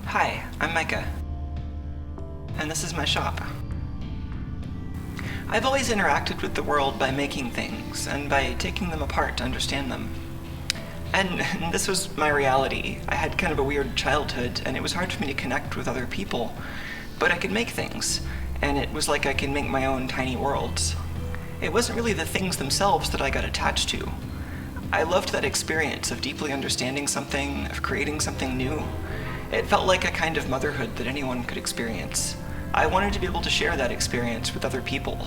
Hi, I'm Micah, and this is my shop. I've always interacted with the world by making things, and by taking them apart to understand them. And this was my reality. I had kind of a weird childhood, and it was hard for me to connect with other people, but I could make things, and it was like I could make my own tiny worlds. It wasn't really the things themselves that I got attached to. I loved that experience of deeply understanding something, of creating something new. It felt like a kind of motherhood that anyone could experience. I wanted to be able to share that experience with other people.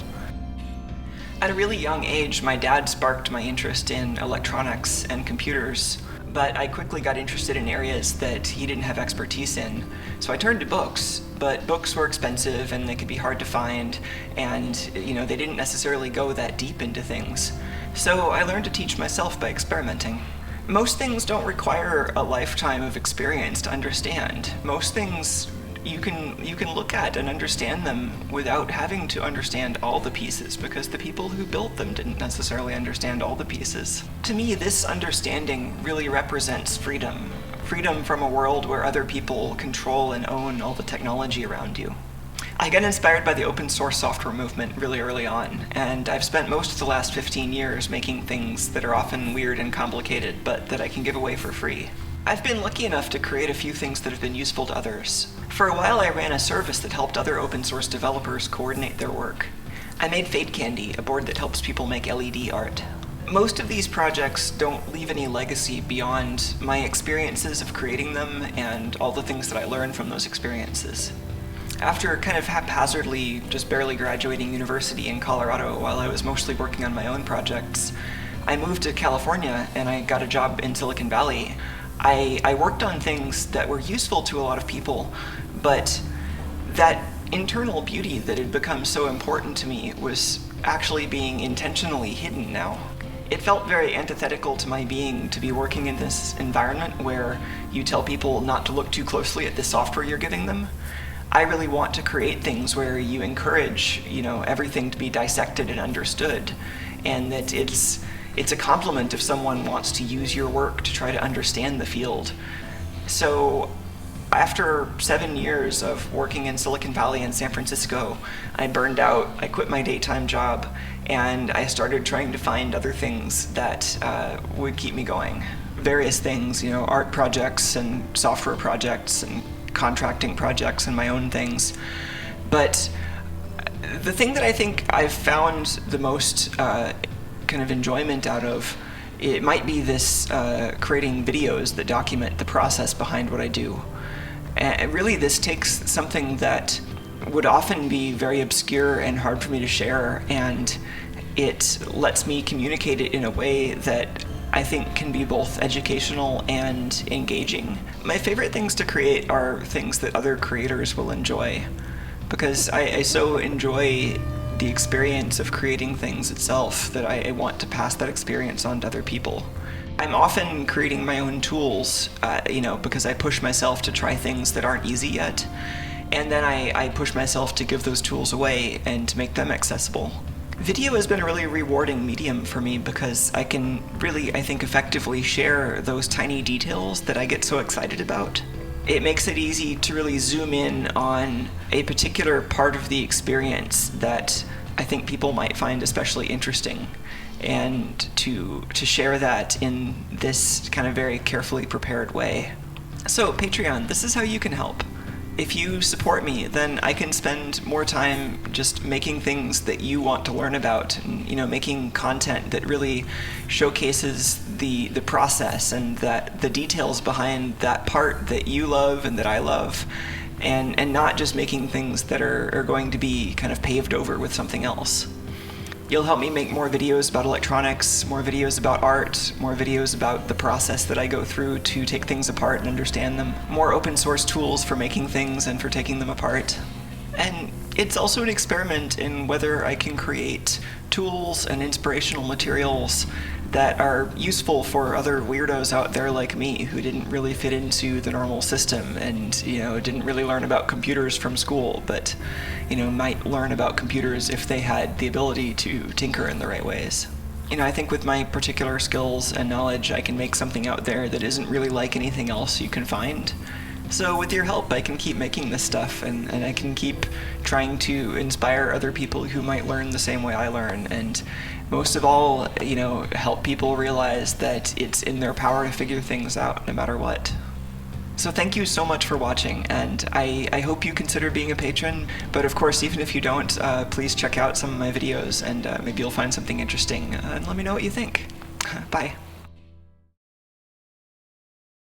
At a really young age, my dad sparked my interest in electronics and computers, but I quickly got interested in areas that he didn't have expertise in. So I turned to books, but books were expensive and they could be hard to find, and they didn't necessarily go that deep into things. So I learned to teach myself by experimenting. Most things don't require a lifetime of experience to understand. Most things you can look at and understand them without having to understand all the pieces, because the people who built them didn't necessarily understand all the pieces. To me, this understanding really represents freedom. Freedom from a world where other people control and own all the technology around you. I got inspired by the open source software movement really early on, and I've spent most of the last 15 years making things that are often weird and complicated, but that I can give away for free. I've been lucky enough to create a few things that have been useful to others. For a while, I ran a service that helped other open source developers coordinate their work. I made Fade Candy, a board that helps people make LED art. Most of these projects don't leave any legacy beyond my experiences of creating them and all the things that I learned from those experiences. After kind of haphazardly just barely graduating university in Colorado while I was mostly working on my own projects, I moved to California and I got a job in Silicon Valley. I worked on things that were useful to a lot of people, but that internal beauty that had become so important to me was actually being intentionally hidden now. It felt very antithetical to my being to be working in this environment where you tell people not to look too closely at the software you're giving them. I really want to create things where you encourage, everything to be dissected and understood, and that it's a compliment if someone wants to use your work to try to understand the field. So after 7 years of working in Silicon Valley and San Francisco, I burned out, I quit my daytime job, and I started trying to find other things that would keep me going. Various things, art projects and software projects and contracting projects and my own things. But the thing that I think I've found the most kind of enjoyment out of, it might be this creating videos that document the process behind what I do. And really this takes something that would often be very obscure and hard for me to share, and it lets me communicate it in a way that I think can be both educational and engaging. My favorite things to create are things that other creators will enjoy, because I so enjoy the experience of creating things itself that I want to pass that experience on to other people. I'm often creating my own tools, because I push myself to try things that aren't easy yet, and then I push myself to give those tools away and to make them accessible. Video has been a really rewarding medium for me because I can really, I think, effectively share those tiny details that I get so excited about. It makes it easy to really zoom in on a particular part of the experience that I think people might find especially interesting, and to share that in this kind of very carefully prepared way. So Patreon, this is how you can help. If you support me, then I can spend more time just making things that you want to learn about, and making content that really showcases the process and that the details behind that part that you love and that I love, and not just making things that are going to be kind of paved over with something else. You'll help me make more videos about electronics, more videos about art, more videos about the process that I go through to take things apart and understand them, more open source tools for making things and for taking them apart. And it's also an experiment in whether I can create tools and inspirational materials that are useful for other weirdos out there like me who didn't really fit into the normal system and didn't really learn about computers from school, but might learn about computers if they had the ability to tinker in the right ways. I think with my particular skills and knowledge, I can make something out there that isn't really like anything else you can find, So with your help, I can keep making this stuff, and I can keep trying to inspire other people who might learn the same way I learn, and most of all, help people realize that it's in their power to figure things out no matter what. So thank you so much for watching, and I hope you consider being a patron, but of course, even if you don't, please check out some of my videos, and maybe you'll find something interesting, and let me know what you think. Bye.